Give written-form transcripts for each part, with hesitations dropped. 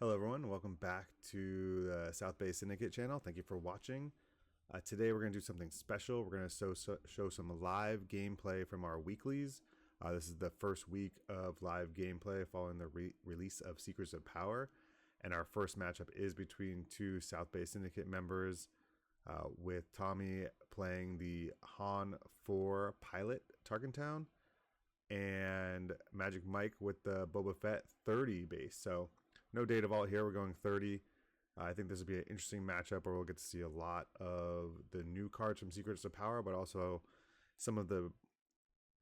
Hello everyone, welcome back to the South Bay Syndicate channel. Thank you for watching. Today we're going to do something special. We're going to show some live gameplay from our weeklies. This is the first week of live gameplay following the release of Secrets of Power. And our first matchup is between two South Bay Syndicate members, with Tommy playing the Han4 pilot Tarkentown and Magic Mike with the Boba4 30 base. So no data vault here. We're going 30. I think this will be an interesting matchup where we'll get to see a lot of the new cards from Secrets of Power, but also some of the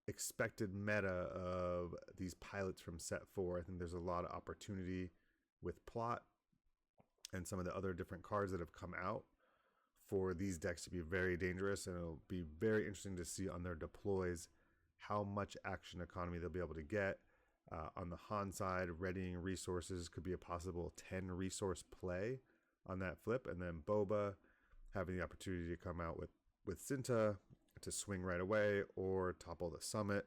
expected meta of these pilots from set 4. I think there's a lot of opportunity with plot and some of the other different cards that have come out for these decks to be very dangerous, and it'll be very interesting to see on their deploys how much action economy they'll be able to get. On the Han side, readying resources could be a possible 10 resource play on that flip, and then Boba having the opportunity to come out with Cinta to swing right away or topple the summit.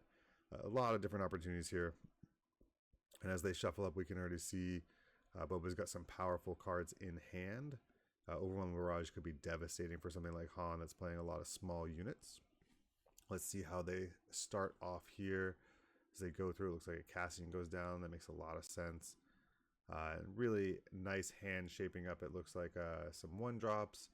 A lot of different opportunities here, and as they shuffle up, we can already see Boba's got some powerful cards in hand. Overwhelming Barrage could be devastating for something like Han that's playing a lot of small units. Let's see how they start off here. As they go through, it looks like a Cassian goes down. That makes a lot of sense. Really nice hand shaping up. It looks like some 1-drops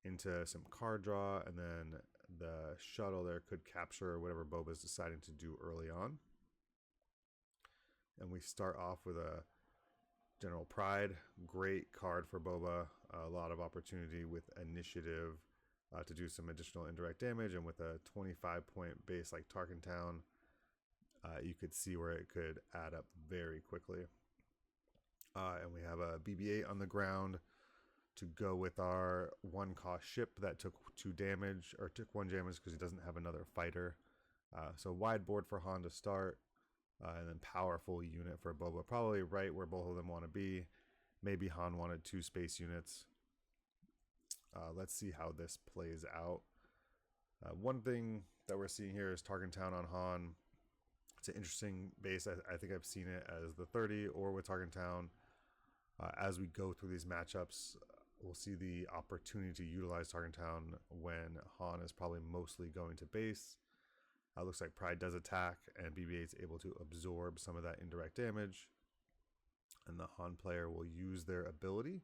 into some card draw, and then the shuttle there could capture whatever Boba's deciding to do early on. And we start off with a General Pride. Great card for Boba. A lot of opportunity with initiative to do some additional indirect damage, and with a 25-point base like Tarkentown, you could see where it could add up very quickly. And we have a BB-8 on the ground to go with our 1-cost ship that took 2 damage, or took 1 damage because he doesn't have another fighter. So wide board for Han to start, and then powerful unit for Boba. Probably right where both of them want to be. Maybe Han wanted 2 space units. Let's see how this plays out. One thing that we're seeing here is Tarkentown on Han. It's an interesting base. I think I've seen it as the 30 or with Tarkentown. As we go through these matchups, we'll see the opportunity to utilize Tarkentown when Han is probably mostly going to base. Looks like Pride does attack, and BB-8 is able to absorb some of that indirect damage. And the Han player will use their ability,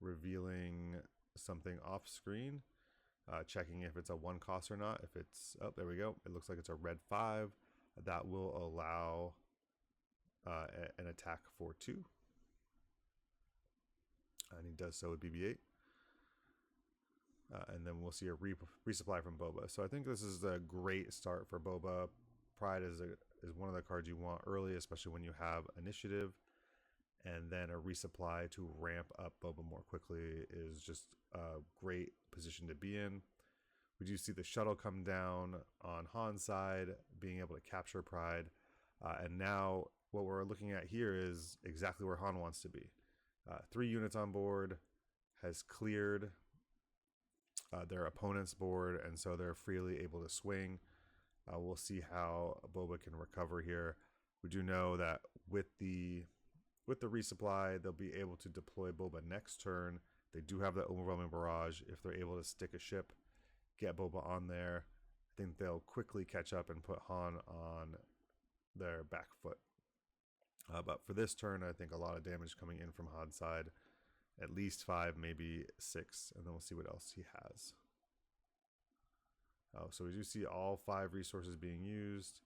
revealing something off screen, checking if it's a 1-cost or not. If it's, oh, there we go. It looks like it's a red 5. That will allow an attack for 2. And he does so with BB-8. And then we'll see a resupply from Boba. So I think this is a great start for Boba. Pride is one of the cards you want early, especially when you have initiative. And then a resupply to ramp up Boba more quickly is just a great position to be in. We do see the shuttle come down on Han's side, being able to capture Pride. And now what we're looking at here is exactly where Han wants to be. 3 units on board, has cleared their opponent's board, and so they're freely able to swing. We'll see how Boba can recover here. We do know that with the resupply, they'll be able to deploy Boba next turn. They do have the Overwhelming Barrage. If they're able to stick a ship, get Boba on there, I think they'll quickly catch up and put Han on their back foot. But for this turn, I think a lot of damage coming in from Han's side. At least 5, maybe 6, and then we'll see what else he has. So we do see all 5 resources being used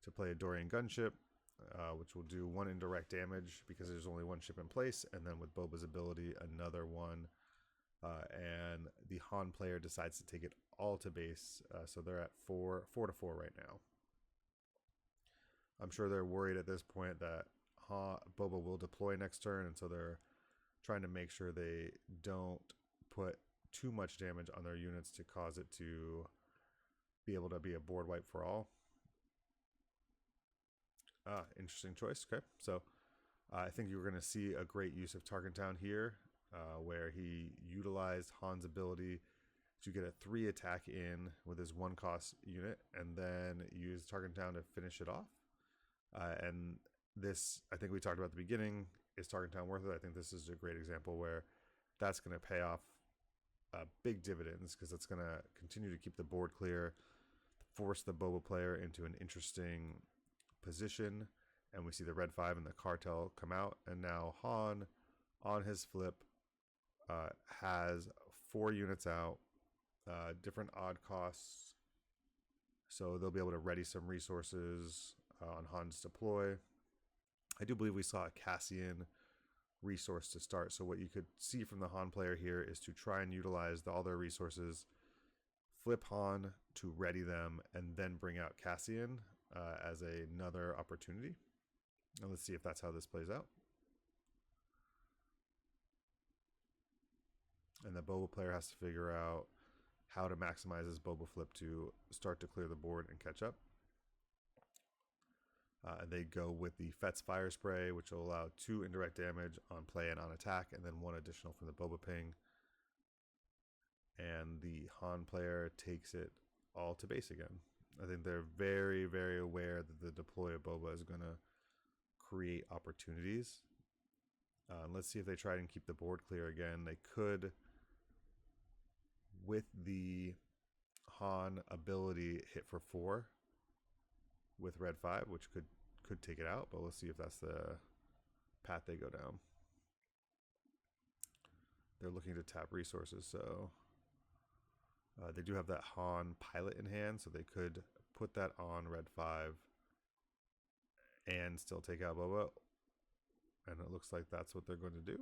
to play a Dorian gunship, which will do 1 indirect damage because there's only 1 ship in place, and then with Boba's ability, another 1. And the Han player decides to take it all to base, so they're at 4 to 4 right now. I'm sure they're worried at this point that Boba will deploy next turn, and so they're trying to make sure they don't put too much damage on their units to cause it to be able to be a board wipe for all. Interesting choice. Okay, so I think you're going to see a great use of Tarkentown here, where he utilized Han's ability to get a 3 attack in with his 1-cost unit, and then use Tarkentown to finish it off. And This, I think we talked about at the beginning, is Target Town worth it? I think this is a great example where that's going to pay off big dividends, because it's going to continue to keep the board clear, force the Boba player into an interesting position, and we see the red 5 and the cartel come out, and now Han on his flip has 4 units out, different odd costs, so they'll be able to ready some resources on Han's deploy. I do believe we saw a Cassian resource to start, so what you could see from the Han player here is to try and utilize all their resources, flip Han to ready them, and then bring out Cassian as another opportunity. And let's see if that's how this plays out. And the Boba player has to figure out how to maximize his Boba flip to start to clear the board and catch up. They go with the Fett's Fire Spray, which will allow 2 indirect damage on play and on attack, and then 1 additional from the Boba ping. And the Han player takes it all to base again. I think they're very, very aware that the deploy of Boba is going to create opportunities. Let's see if they try and keep the board clear again. They could, with the Han ability, hit for 4 with red 5, which could take it out, but let's see if that's the path they go down. They're looking to tap resources, so they do have that Han pilot in hand, so they could put that on red 5 and still take out Boba, and it looks like that's what they're going to do.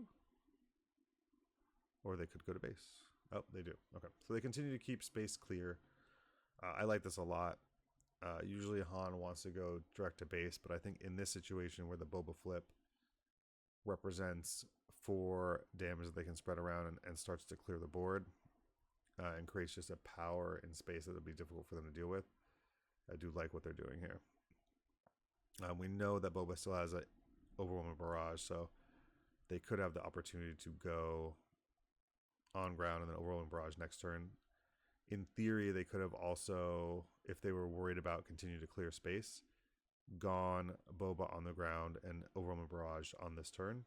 Or they could go to base. Oh, they do. Okay, so they continue to keep space clear. I like this a lot. Usually Han wants to go direct to base, but I think in this situation where the Boba flip represents 4 damage that they can spread around and starts to clear the board and creates just a power in space that would be difficult for them to deal with, I do like what they're doing here. We know that Boba still has an overwhelming barrage, so they could have the opportunity to go on ground and then overwhelming barrage next turn. In theory, they could have also, if they were worried about continuing to clear space, gone Boba on the ground and overwhelming barrage on this turn.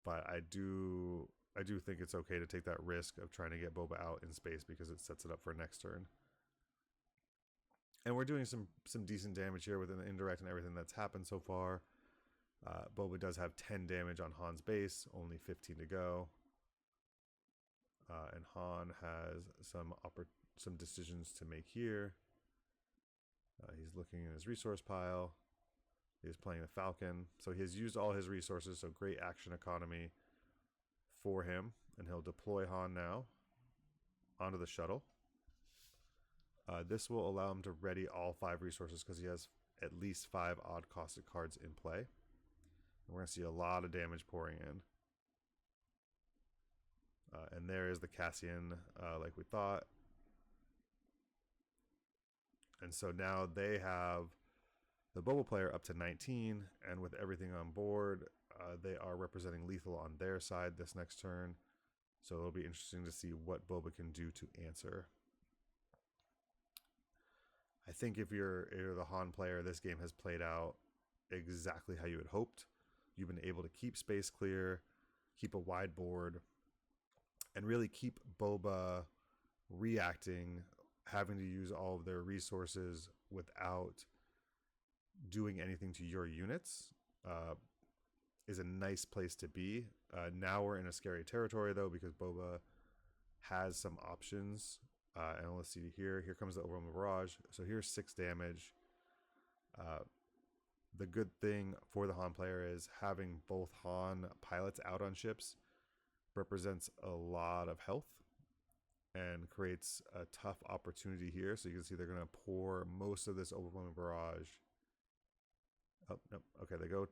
But I do think it's okay to take that risk of trying to get Boba out in space, because it sets it up for next turn. And we're doing some decent damage here with an indirect and everything that's happened so far. Boba does have 10 damage on Han's base, only 15 to go. And Han has some decisions to make here. He's looking in his resource pile. He's playing the Falcon. So he has used all his resources, so great action economy for him. And he'll deploy Han now onto the shuttle. This will allow him to ready all 5 resources, because he has at least 5 odd costed cards in play. And we're going to see a lot of damage pouring in. And there is the Cassian, like we thought. And so now they have the Boba player up to 19, and with everything on board, they are representing lethal on their side this next turn. So it'll be interesting to see what Boba can do to answer. I think if you're the Han player, this game has played out exactly how you had hoped. You've been able to keep space clear, keep a wide board, and really keep Boba reacting, having to use all of their resources without doing anything to your units, is a nice place to be. Now we're in a scary territory, though, because Boba has some options. And let's see here. Here comes the overwhelming barrage. So here's 6 damage. The good thing for the Han player is having both Han pilots out on ships represents a lot of health and creates a tough opportunity here. So you can see they're going to pour most of this overwhelming barrage. Oh, no. Okay, they go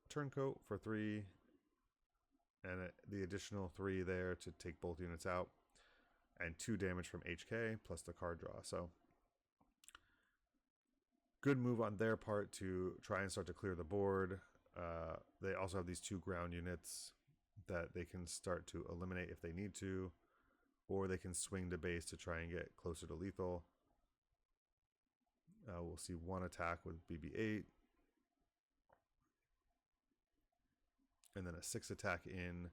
turncoat for 3 and the additional 3 there to take both units out, and 2 damage from HK plus the card draw. So good move on their part to try and start to clear the board. They also have these 2 ground units that they can start to eliminate if they need to, or they can swing to base to try and get closer to lethal. We'll see 1 attack with BB-8. and then a 6 attack in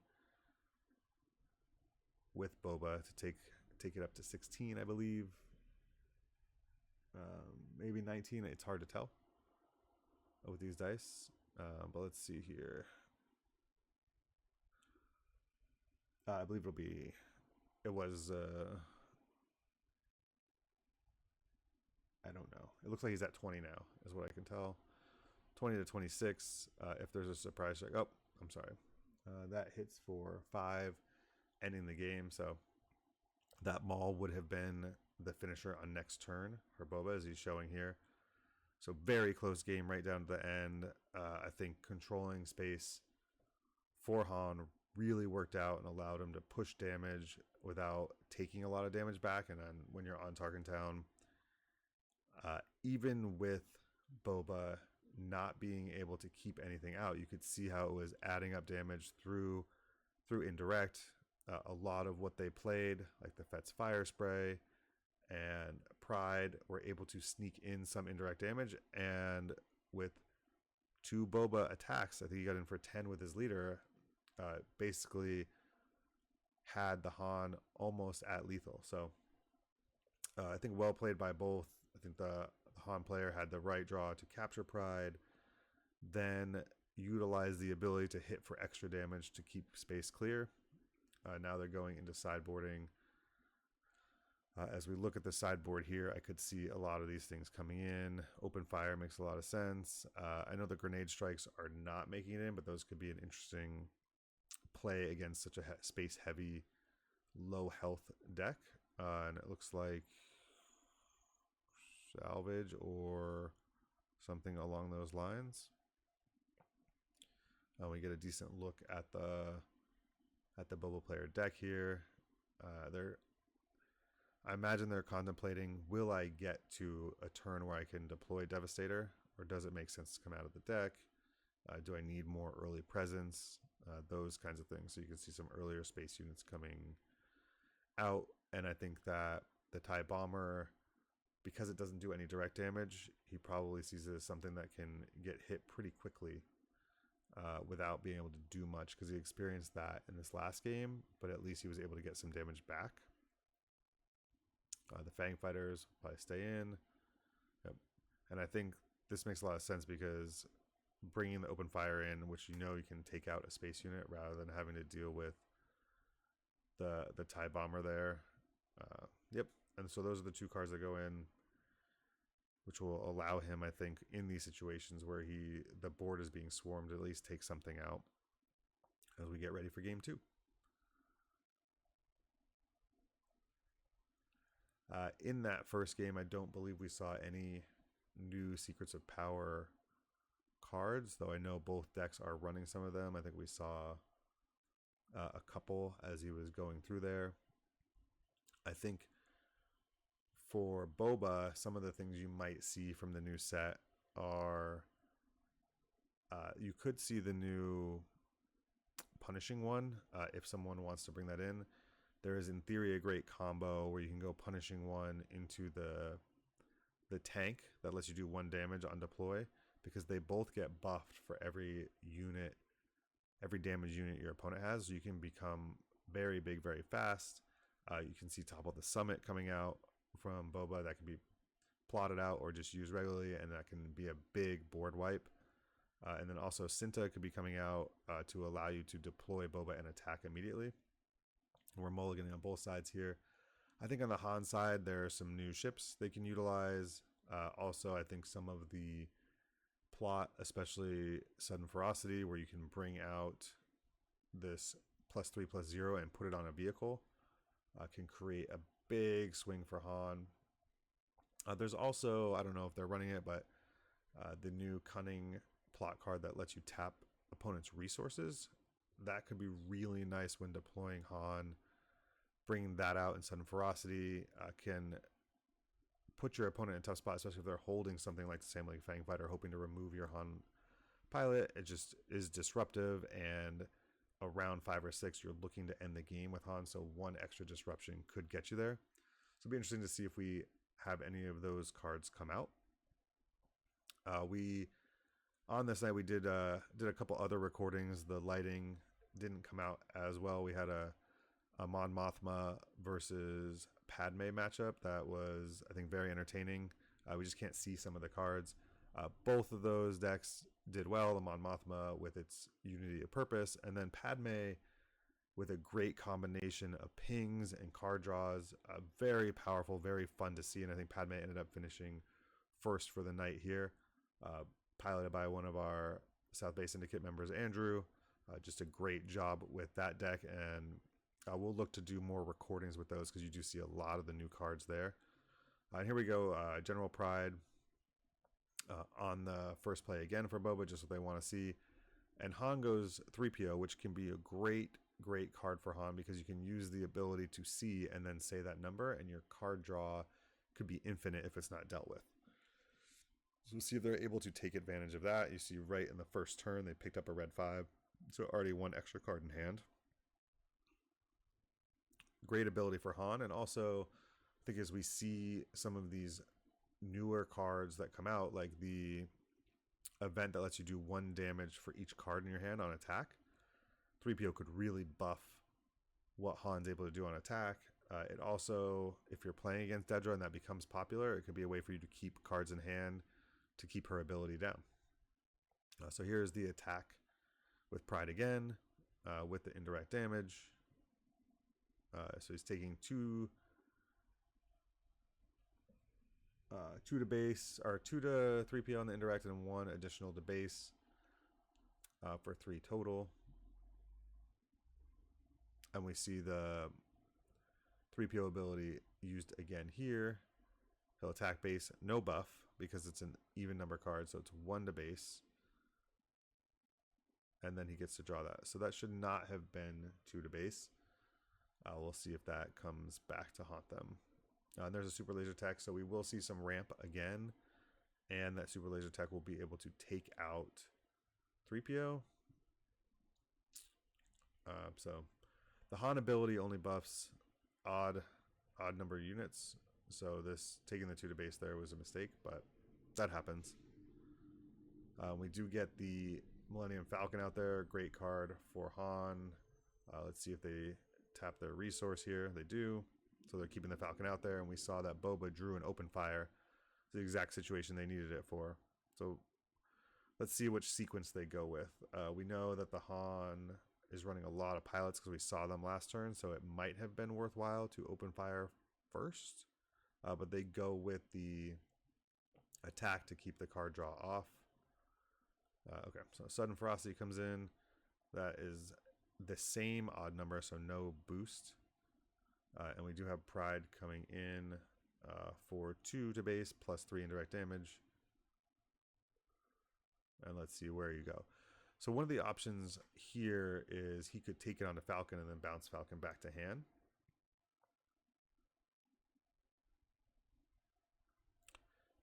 with Boba to take it up to 16, I believe. Maybe 19. It's hard to tell with these dice. But let's see here. I believe it was, I don't know. It looks like he's at 20 now, is what I can tell. 20 to 26. If there's a surprise check. Oh, I'm sorry. That hits for 5, ending the game. So that maul would have been the finisher on next turn for Boba, as he's showing here. So very close game right down to the end. I think controlling space for Han really worked out and allowed him to push damage without taking a lot of damage back. And then when you're on Tarkintown, even with Boba not being able to keep anything out, you could see how it was adding up damage through indirect. A lot of what they played, like the Fett's Fire Spray and Pride, were able to sneak in some indirect damage. And with 2 Boba attacks, I think he got in for 10 with his leader, basically had the Han almost at lethal. So I think well played by both. I think the Han player had the right draw to capture Pride, then utilize the ability to hit for extra damage to keep space clear. Now they're going into sideboarding. As we look at the sideboard here, I could see a lot of these things coming in. Open fire makes a lot of sense. I know the grenade strikes are not making it in, but those could be an interesting play against such a space-heavy, low-health deck. And it looks like salvage or something along those lines. We get a decent look at the Boba player deck here. I imagine they're contemplating, will I get to a turn where I can deploy Devastator, or does it make sense to come out of the deck? Do I need more early presence? Those kinds of things. So you can see some earlier space units coming out, and I think that the TIE Bomber, because it doesn't do any direct damage, he probably sees it as something that can get hit pretty quickly without being able to do much, because he experienced that in this last game, but at least he was able to get some damage back. The Fang Fighters probably stay in. Yep. And I think this makes a lot of sense, because bringing the open fire in, which you can take out a space unit rather than having to deal with the TIE Bomber there. Yep. And so those are the 2 cards that go in, which will allow him, I think, in these situations where the board is being swarmed, at least take something out as we get ready for game 2. In that first game, I don't believe we saw any new Secrets of Power cards, though I know both decks are running some of them. I think we saw a couple as he was going through there. I think for Boba, some of the things you might see from the new set are you could see the new Punishing one if someone wants to bring that in. There is, in theory, a great combo where you can go Punishing one into the tank that lets you do 1 damage on deploy, because they both get buffed for every damage unit your opponent has. So you can become very big, very fast. You can see Top of the Summit coming out from Boba that can be plotted out or just used regularly, and that can be a big board wipe. And then also Cinta could be coming out to allow you to deploy Boba and attack immediately. We're mulliganing on both sides here. I think on the Han side, there are some new ships they can utilize. Also, I think some of the plot, especially Sudden Ferocity, where you can bring out this +3/+0 and put it on a vehicle, can create a big swing for Han. There's also, I don't know if they're running it, but the new Cunning plot card that lets you tap opponent's resources. That could be really nice when deploying Han. Bringing that out in Sudden Ferocity can put your opponent in a tough spot, especially if they're holding something like the same like Fang Fighter, hoping to remove your Han pilot. It just is disruptive, and around 5 or 6, you're looking to end the game with Han, so 1 extra disruption could get you there. So it'll be interesting to see if we have any of those cards come out. We On this night, we did a couple other recordings. The lighting didn't come out as well. We had a Mon Mothma versus Padme matchup that was, I think, very entertaining. We just can't see some of the cards. Both of those decks did well. The Mon Mothma with its unity of purpose, and then Padme with a great combination of pings and card draws. Very powerful, very fun to see, and I think Padme ended up finishing first for the night here, piloted by one of our South Bay Syndicate members, Andrew. Just a great job with that deck, and we'll look to do more recordings with those because you do see a lot of the new cards there. And here we go, General Pride on the first play again for Boba, just what they want to see. And Han goes 3PO, which can be a great card for Han because you can use the ability to see and then say that number, and your card draw could be infinite if it's not dealt with. So we'll see if they're able to take advantage of that. You see right in the first turn, they picked up a red 5, so already one extra card in hand. Great ability for Han, and also I think as we see some of these newer cards that come out, like the event that lets you do 1 damage for each card in your hand on attack, 3PO could really buff what Han's able to do on attack. It also, if you're playing against Dedra and that becomes popular, it could be a way for you to keep cards in hand to keep her ability down. So here's the attack with Pride again, with the indirect damage. So he's taking 2 to base, or 2 to 3PO on the indirect, and 1 additional to base for 3 total. And we see the 3PO ability used again here. He'll attack base, no buff, because it's an even number card, so it's 1 to base. And then he gets to draw that. So that should not have been 2 to base. We'll see if that comes back to haunt them. And there's a super laser tech, so we will see some ramp again. And that super laser tech will be able to take out 3PO. So the Han ability only buffs odd number of units. So this taking the 2 to base there was a mistake, but that happens. We do get the Millennium Falcon out there. Great card for Han. Let's see if they tap their resource here. They do. So they're keeping the Falcon out there, and we saw that Boba drew an open fire. It's the exact situation they needed it for. So let's see which sequence they go with. We know that the Han is running a lot of pilots because we saw them last turn, so it might have been worthwhile to open fire first. But they go with the attack to keep the card draw off. Okay, so Sudden Ferocity comes in. That is the same odd number, so no boost. And we do have Pride coming in for 2 to base plus 3 indirect damage. And let's see where you go. So one of the options here is he could take it onto Falcon and then bounce Falcon back to hand.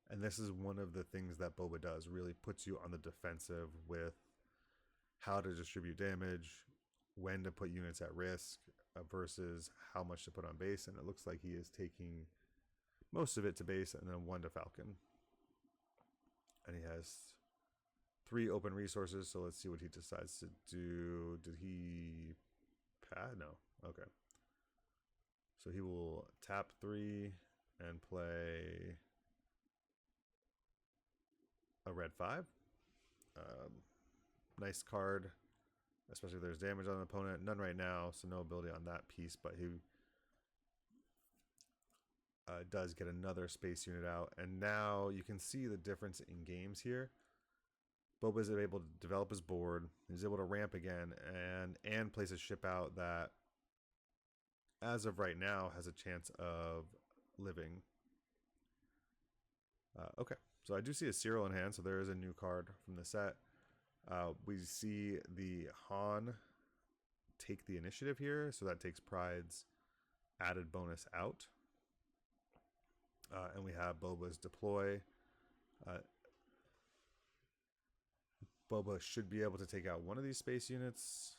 And this is one of the things that Boba does, really puts you on the defensive with how to distribute damage, when to put units at risk versus how much to put on base. And it looks like he is taking most of it to base and then 1 to Falcon. And he has 3 open resources, so let's see what he decides to do. Did he pad? No. Okay. So he will tap 3 and play a red 5. Nice card, especially if there's damage on an opponent. None right now, so no ability on that piece, but he does get another space unit out. And now you can see the difference in games here. Boba is able to develop his board. He's able to ramp again and place a ship out that, as of right now, has a chance of living. Okay, so I do see a Serial in hand, so there is a new card from the set. We see the Han take the initiative here, so that takes Pride's added bonus out. And we have Boba's deploy. Boba should be able to take out one of these space units.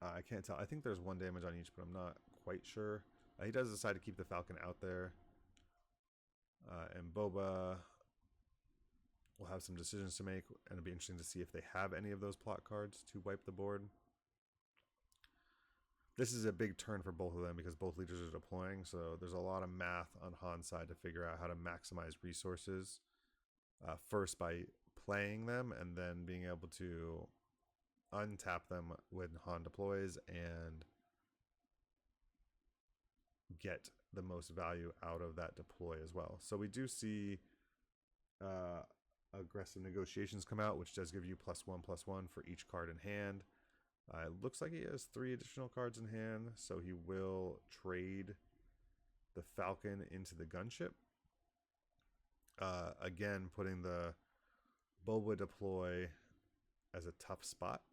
I can't tell. I think there's 1 damage on each, but I'm not quite sure. He does decide to keep the Falcon out there. And Boba will have some decisions to make, and it'll be interesting to see if they have any of those plot cards to wipe the board. This is a big turn for both of them because both leaders are deploying, so there's a lot of math on Han's side to figure out how to maximize resources. First by playing them, and then being able to untap them when Han deploys and get the most value out of that deploy as well. So we do see aggressive negotiations come out, which does give you +1/+1 for each card in hand. It looks like he has 3 additional cards in hand, so he will trade the Falcon into the gunship. Again, putting the Boba deploy as a tough spot.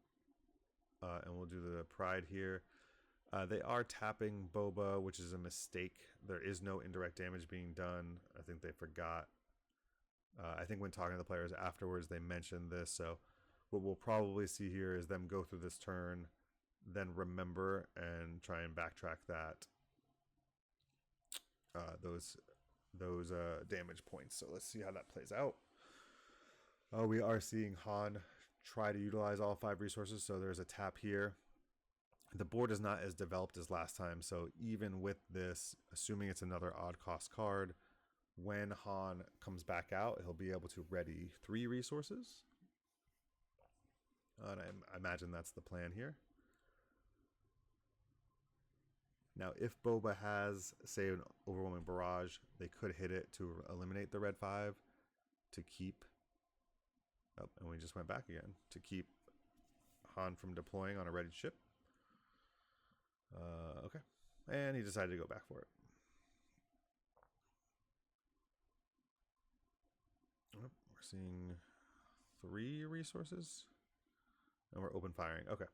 And we'll do the Pride here. They are tapping Boba, which is a mistake. There is no indirect damage being done. I think they forgot. I think when talking to the players afterwards, they mentioned this. So what we'll probably see here is them go through this turn, then remember and try and backtrack that those damage points. So let's see how that plays out. We are seeing Han try to utilize all 5 resources. So there's a tap here. The board is not as developed as last time. So even with this, assuming it's another odd cost card, when Han comes back out, he'll be able to ready 3 resources. And I imagine that's the plan here. Now, if Boba has, say, an overwhelming barrage, they could hit it to eliminate the red 5 to keep. Oh, and we just went back again to keep Han from deploying on a ready ship. Okay. And he decided to go back for it. Oh, we're seeing 3 resources. And we're open firing. Okay.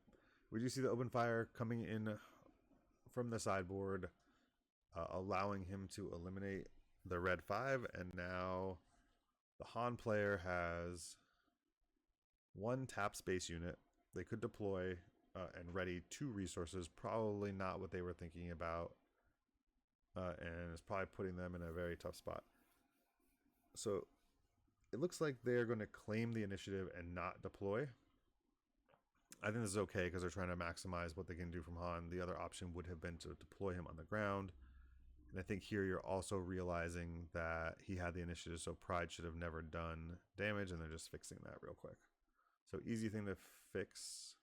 We do see the open fire coming in from the sideboard, allowing him to eliminate the red 5. And now the Han player has 1 tap space unit. They could deploy and ready 2 resources. Probably not what they were thinking about. And it's probably putting them in a very tough spot. So it looks like they're going to claim the initiative and not deploy. I think this is okay because they're trying to maximize what they can do from Han. The other option would have been to deploy him on the ground. And I think here you're also realizing that he had the initiative, so Pride should have never done damage, and they're just fixing that real quick. So easy thing to fix.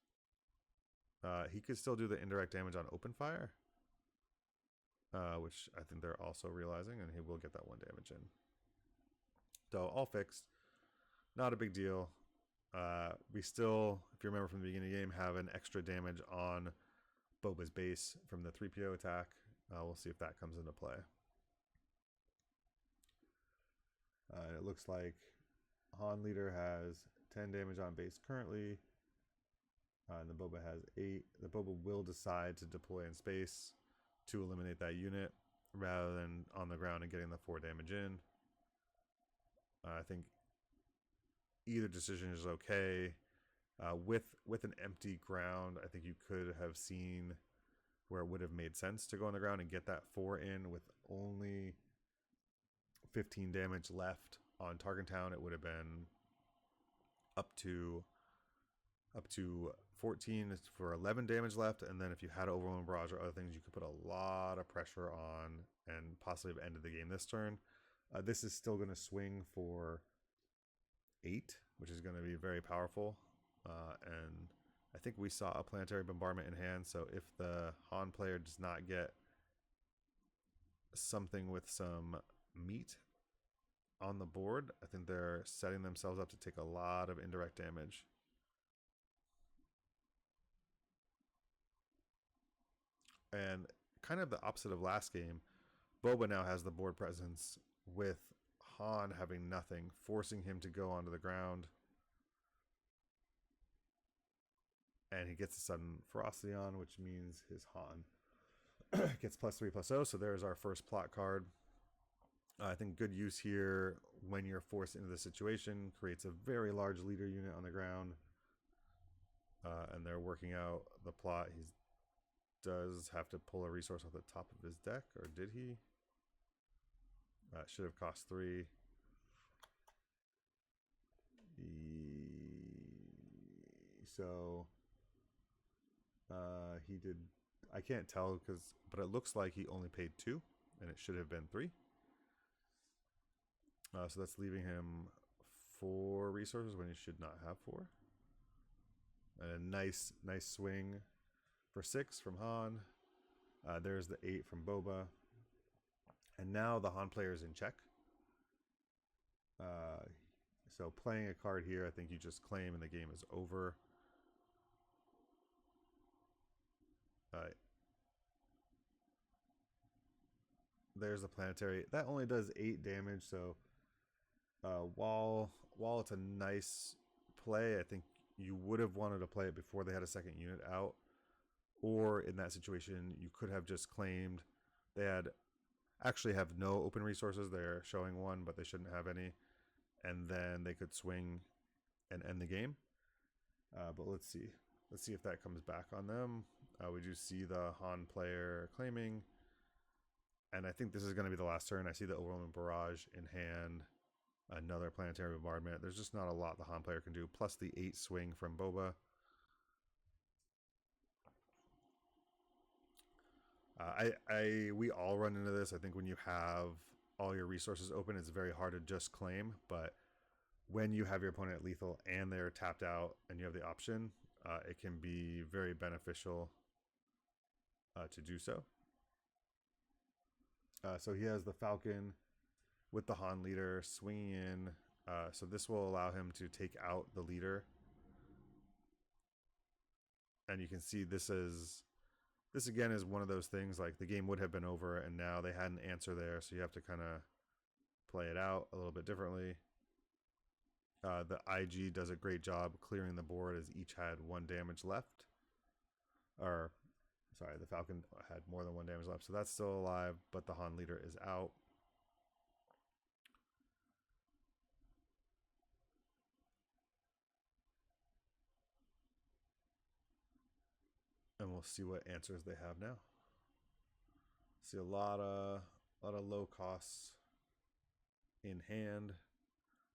He could still do the indirect damage on open fire, which I think they're also realizing, and he will get that 1 damage in. So all fixed. Not a big deal. We still, if you remember from the beginning of the game, have an extra damage on Boba's base from the 3PO attack. We'll see if that comes into play. It looks like Han leader has 10 damage on base currently. And the Boba has 8. The Boba will decide to deploy in space to eliminate that unit rather than on the ground and getting the 4 damage in. I think either decision is okay. With an empty ground, I think you could have seen where it would have made sense to go on the ground and get that 4 in with only 15 damage left on Target Town. It would have been up to 14 for 11 damage left, and then if you had overwhelming barrage or other things, you could put a lot of pressure on and possibly have ended the game this turn. This is still going to swing for 8, which is going to be very powerful. And I think we saw a planetary bombardment in hand, so if the Han player does not get something with some meat on the board, I think they're setting themselves up to take a lot of indirect damage. And kind of the opposite of last game, Boba now has the board presence with Han having nothing, forcing him to go onto the ground. And he gets a sudden ferocity on, which means his Han gets +3/+0. So there's our first plot card. I think good use here when you're forced into the situation. Creates a very large leader unit on the ground. And they're working out the plot. He does have to pull a resource off the top of his deck, or did he? Should have cost 3. So he did. I can't tell but it looks like he only paid 2, and it should have been 3. So that's leaving him 4 resources when he should not have 4. And a nice swing for 6 from Han. There's the 8 from Boba. And now the Han player is in check. So playing a card here, I think you just claim and the game is over. There's the planetary. That only does 8 damage, so while it's a nice play, I think you would have wanted to play it before they had a second unit out. Or in that situation, you could have just claimed. They actually have no open resources. They're showing 1, but they shouldn't have any. And then they could swing and end the game. But let's see. Let's see if that comes back on them. We do see the Han player claiming. And I think this is going to be the last turn. I see the Overwhelming Barrage in hand. Another Planetary Bombardment. There's just not a lot the Han player can do. Plus the 8 swing from Boba. We all run into this. I think when you have all your resources open, it's very hard to just claim. But when you have your opponent at lethal and they're tapped out and you have the option, it can be very beneficial to do so. So he has the Falcon with the Han leader swinging in. So this will allow him to take out the leader. And you can see this again is one of those things, like the game would have been over and now they had an answer there. So you have to kind of play it out a little bit differently. The IG does a great job clearing the board as each had 1 damage left. Or, sorry, the Falcon had more than 1 damage left. So that's still alive, but the Han leader is out. And we'll see what answers they have now. See a lot of low costs in hand.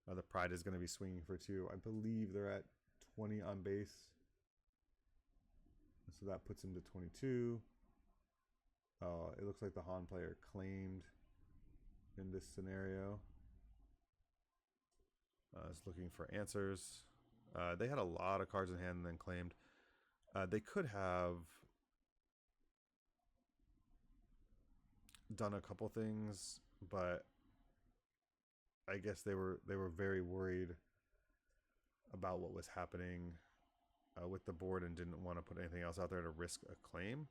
The Pride is going to be swinging for 2. I believe they're at 20 on base. So that puts him to 22. It looks like the Han player claimed in this scenario. I was looking for answers. They had a lot of cards in hand and then claimed. They could have done a couple things, but I guess they were very worried about what was happening with the board and didn't want to put anything else out there to risk a claim.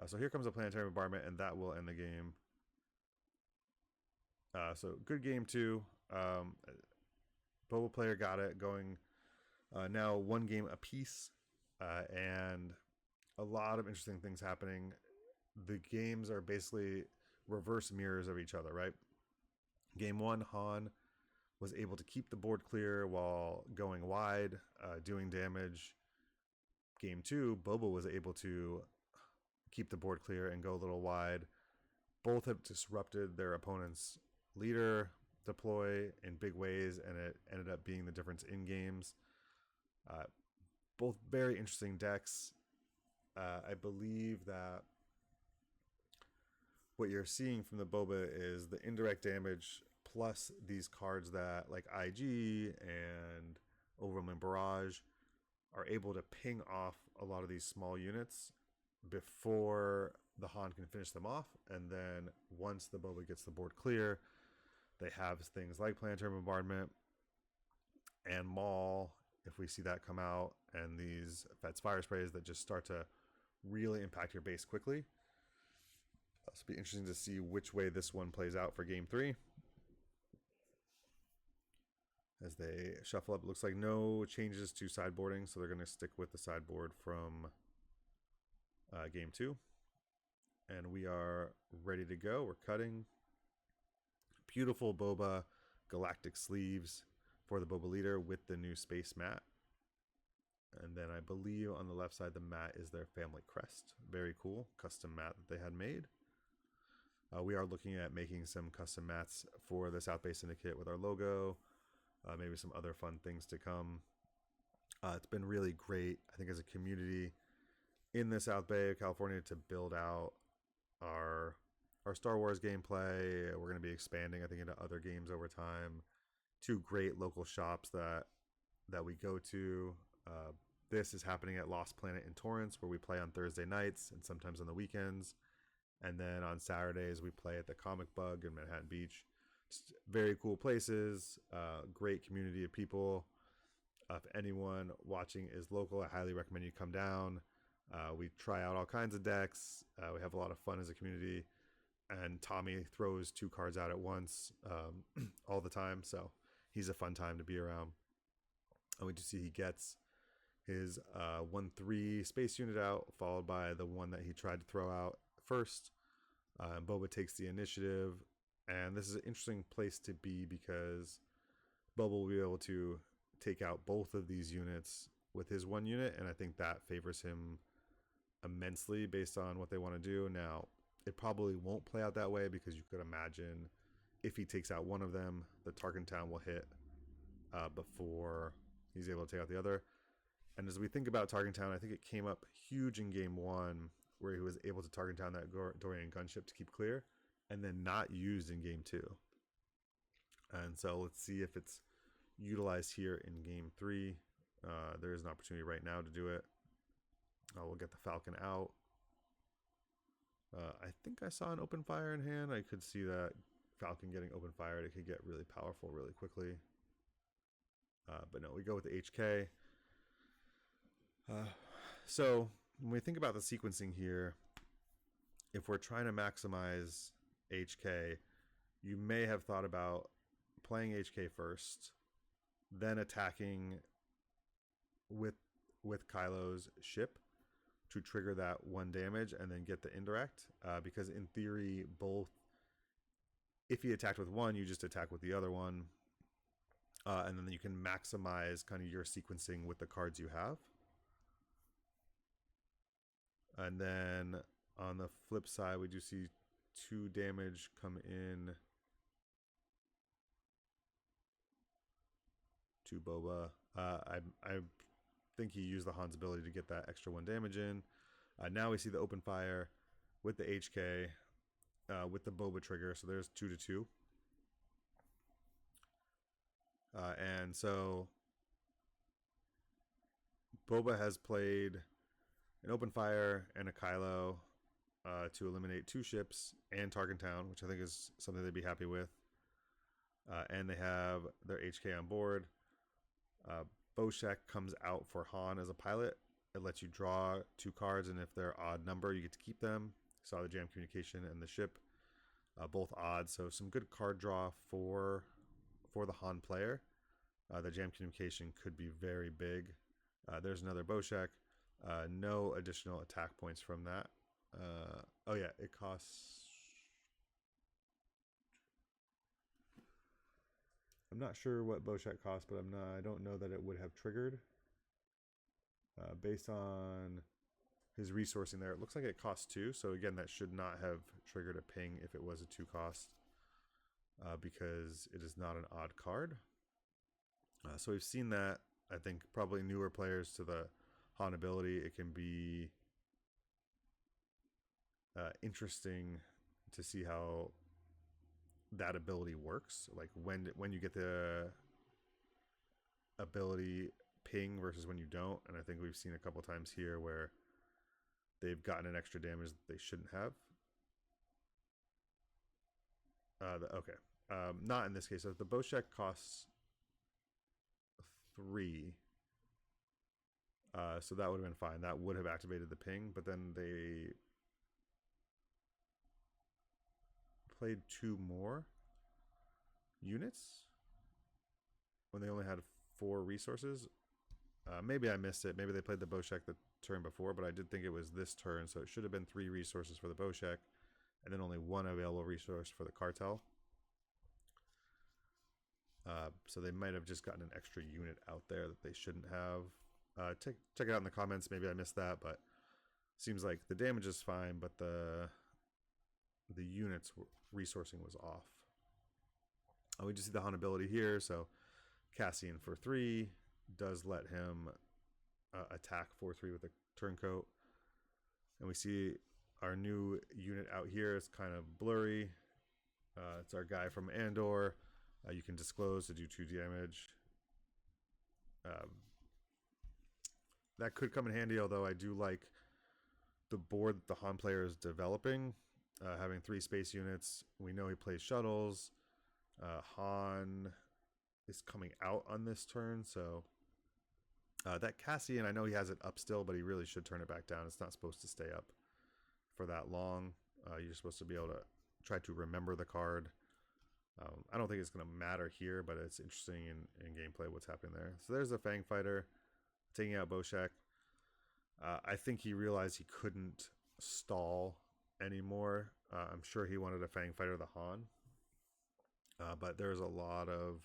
So here comes a Planetary Bombardment, and that will end the game. So good game 2. Boba player got it going. Now 1 game apiece. And a lot of interesting things happening. The games are basically reverse mirrors of each other, right? Game 1, Han was able to keep the board clear while going wide, doing damage. Game 2, Boba was able to keep the board clear and go a little wide. Both have disrupted their opponent's leader deploy in big ways, and it ended up being the difference in games. Both very interesting decks. I believe that what you're seeing from the Boba is the indirect damage plus these cards that, like IG and Overwhelming Barrage, are able to ping off a lot of these small units before the Han can finish them off. And then once the Boba gets the board clear, they have things like Planetary Bombardment and Maul, if we see that come out, and these Fet's Fire Sprays that just start to really impact your base quickly. It'll be interesting to see which way this one plays out for game 3. As they shuffle up, it looks like no changes to sideboarding, so they're going to stick with the sideboard from game 2. And we are ready to go. We're cutting. Beautiful Boba galactic sleeves for the Boba leader with the new space mat. And then I believe on the left side, the mat is their family crest. Very cool. Custom mat that they had made. We are looking at making some custom mats for the South Bay Syndicate with our logo. Maybe some other fun things to come. It's been really great, I think, as a community in the South Bay of California to build out our Star Wars gameplay. We're going to be expanding, I think, into other games over time. Two great local shops that we go to. This is happening at Lost Planet in Torrance, where we play on Thursday nights and sometimes on the weekends. And then on Saturdays, we play at the Comic Bug in Manhattan Beach. Just very cool places, great community of people. If anyone watching is local, I highly recommend you come down. We try out all kinds of decks. We have a lot of fun as a community. And Tommy throws 2 cards out at once all the time. So he's a fun time to be around. And we just see he gets his 1/3 space unit out, followed by the one that he tried to throw out first. And Boba takes the initiative. And this is an interesting place to be because Boba will be able to take out both of these units with his 1 unit. And I think that favors him immensely based on what they want to do. Now, it probably won't play out that way because you could imagine if he takes out one of them, the Tarkin Town will hit before he's able to take out the other. And as we think about Tarkin Town, I think it came up huge in game 1 where he was able to Tarkin Town that Dorian gunship to keep clear and then not used in game 2. And so let's see if it's utilized here in game 3. There is an opportunity right now to do it. We'll get the Falcon out. I think I saw an open fire in hand. I could see that Falcon getting open fired. It could get really powerful really quickly. But no, we go with the HK. So when we think about the sequencing here, if we're trying to maximize HK, you may have thought about playing HK first, then attacking with Kylo's ship to trigger that 1 damage and then get the indirect. Because in theory, both, if he attacked with 1, you just attack with the other one. And then you can maximize kind of your sequencing with the cards you have. And then on the flip side, we do see 2 damage come in to Boba. I think he used the Han's ability to get that extra 1 damage in. Now we see the open fire with the HK, with the Boba trigger. So there's 2-2. And so Boba has played an open fire and a Kylo to eliminate 2 ships and Tarkin Town, which I think is something they'd be happy with. And they have their HK on board. Boshek comes out for Han as a pilot. It lets you draw 2 cards, and if they're odd number, you get to keep them. Saw the jam communication and the ship, both odd. So some good card draw for the Han player. The jam communication could be very big. There's another Boshek. No additional attack points from that. Oh yeah, it costs. I'm not sure what Boshek costs, but I don't know that it would have triggered. Based on his resourcing there, it looks like it costs 2. So again, that should not have triggered a ping if it was a 2 cost, because it is not an odd card. So we've seen that. I think probably newer players to the Han ability, it can be interesting to see how that ability works. Like when you get the ability ping versus when you don't. And I think we've seen a couple times here where they've gotten an extra damage that they shouldn't have. Okay. Not in this case. So if the Boshek costs 3, so that would have been fine. That would have activated the ping, but then they played 2 more units when they only had 4 resources. Maybe I missed it. Maybe they played the Boshek the turn before, but I did think it was this turn, so it should have been 3 resources for the Boshek, and then only 1 available resource for the Cartel. So they might have just gotten an extra unit out there that they shouldn't have. Check it out in the comments. Maybe I missed that, but seems like the damage is fine, but the units resourcing was off. We just see the Han ability here, so Cassian for 3 does let him attack 4/3 with a turncoat. And we see our new unit out here is kind of blurry. It's our guy from Andor. You can disclose to do 2 damage. That could come in handy, although I do like the board that the Han player is developing. Having 3 space units. We know he plays shuttles. Han is coming out on this turn, so that Cassian, I know he has it up still, but he really should turn it back down. It's not supposed to stay up for that long. You're supposed to be able to try to remember the card. I don't think it's going to matter here, but it's interesting in gameplay what's happening there. So there's the Fang Fighter taking out Boshek. I think he realized he couldn't stall anymore. I'm sure he wanted a Fang Fighter the Han, but there's a lot of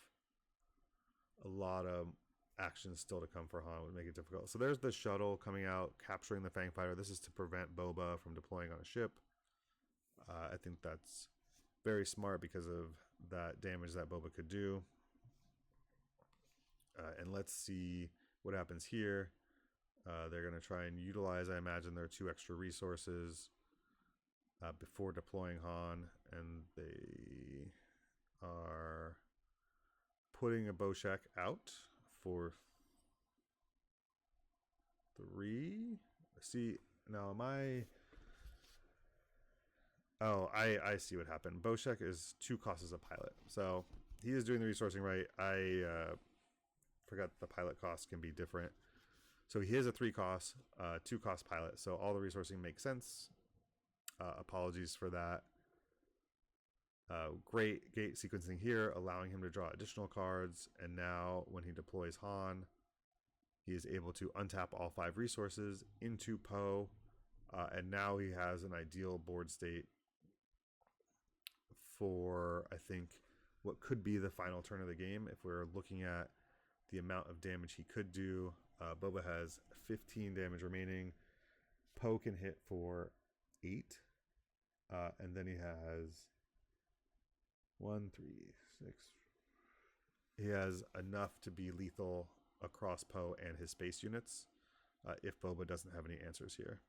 action still to come for Han. Would make it difficult. So there's the shuttle coming out, capturing the Fang Fighter. This is to prevent Boba from deploying on a ship. I think that's very smart because of that damage that Boba could do. And let's see what happens here. They're going to try and utilize, I imagine, their 2 extra resources before deploying Han, and they are putting a Boshek out for 3. See, now am I... Oh, I see what happened. Boshek is 2 costs as a pilot. So he is doing the resourcing right. I forgot the pilot costs can be different. So he is a 3 cost, 2 cost pilot. So all the resourcing makes sense. Apologies for that. Great gate sequencing here, allowing him to draw additional cards. And now when he deploys Han, he is able to untap all 5 resources into Poe. And now he has an ideal board state for, I think, what could be the final turn of the game. If we're looking at the amount of damage he could do, Boba has 15 damage remaining. Poe can hit for 8. And then he has 1, 3, 6. He has enough to be lethal across Poe and his space units if Boba doesn't have any answers here.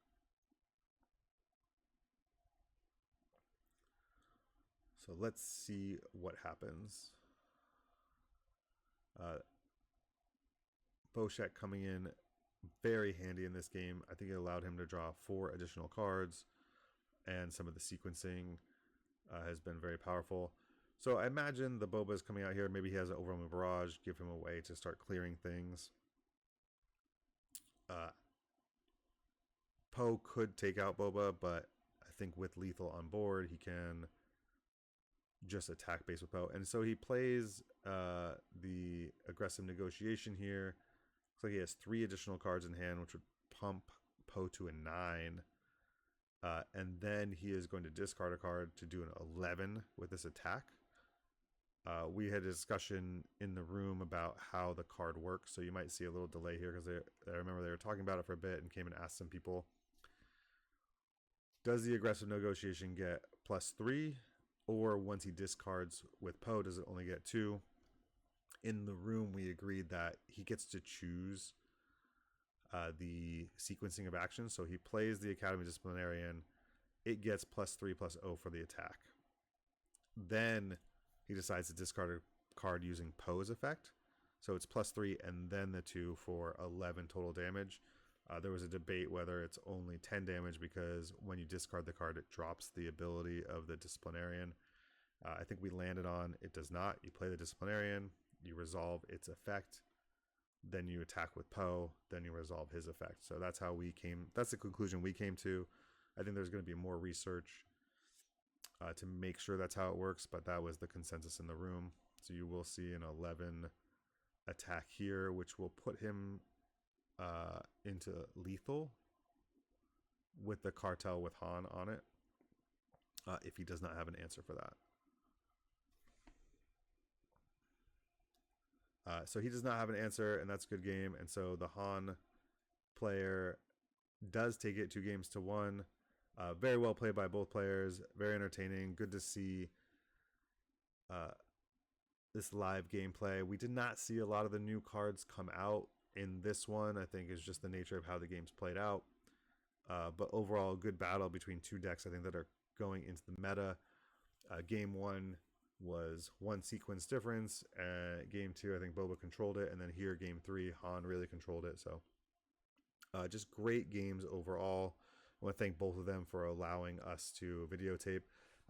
So let's see what happens. Boshek coming in very handy in this game. I think it allowed him to draw 4 additional cards, and some of the sequencing has been very powerful. So I imagine the Boba is coming out here. Maybe he has an overwhelming barrage, give him a way to start clearing things. Poe could take out Boba, but I think with lethal on board, he can just attack base with Poe. And so he plays the aggressive negotiation here. Looks like he has 3 additional cards in hand, which would pump Poe to a 9. And then he is going to discard a card to do an 11 with this attack. We had a discussion in the room about how the card works, so you might see a little delay here because I remember they were talking about it for a bit and came and asked some people. Does the aggressive negotiation get +3? Or once he discards with Poe, does it only get 2? In the room, we agreed that he gets to choose the sequencing of actions. So he plays the Academy Disciplinarian. It gets +3/+0 for the attack. Then he decides to discard a card using Poe's effect. So it's +3 and then the 2 for 11 total damage. There was a debate whether it's only 10 damage because when you discard the card, it drops the ability of the Disciplinarian. I think we landed on it does not. You play the Disciplinarian, you resolve its effect, then you attack with Poe, then you resolve his effect. So that's how we came. That's the conclusion we came to. I think there's going to be more research to make sure that's how it works, but that was the consensus in the room. So you will see an 11 attack here, which will put him into lethal with the cartel with Han on it if he does not have an answer for that. So he does not have an answer, and that's a good game. And so the Han player does take it 2-1. Very well played by both players. Very entertaining. Good to see this live gameplay. We did not see a lot of the new cards come out in this one, I think, is just the nature of how the game's played out. But overall, good battle between two decks, I think, that are going into the meta. Game one was one sequence difference. Game two, I think Boba controlled it. And then here, game three, Han really controlled it. So just great games overall. I want to thank both of them for allowing us to videotape.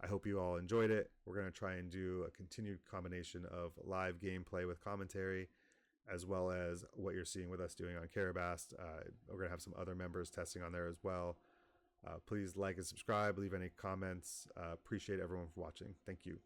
I hope you all enjoyed it. We're going to try and do a continued combination of live gameplay with commentary, as well as what you're seeing with us doing on Carabast. We're going to have some other members testing on there as well. Please like and subscribe, leave any comments. Appreciate everyone for watching. Thank you.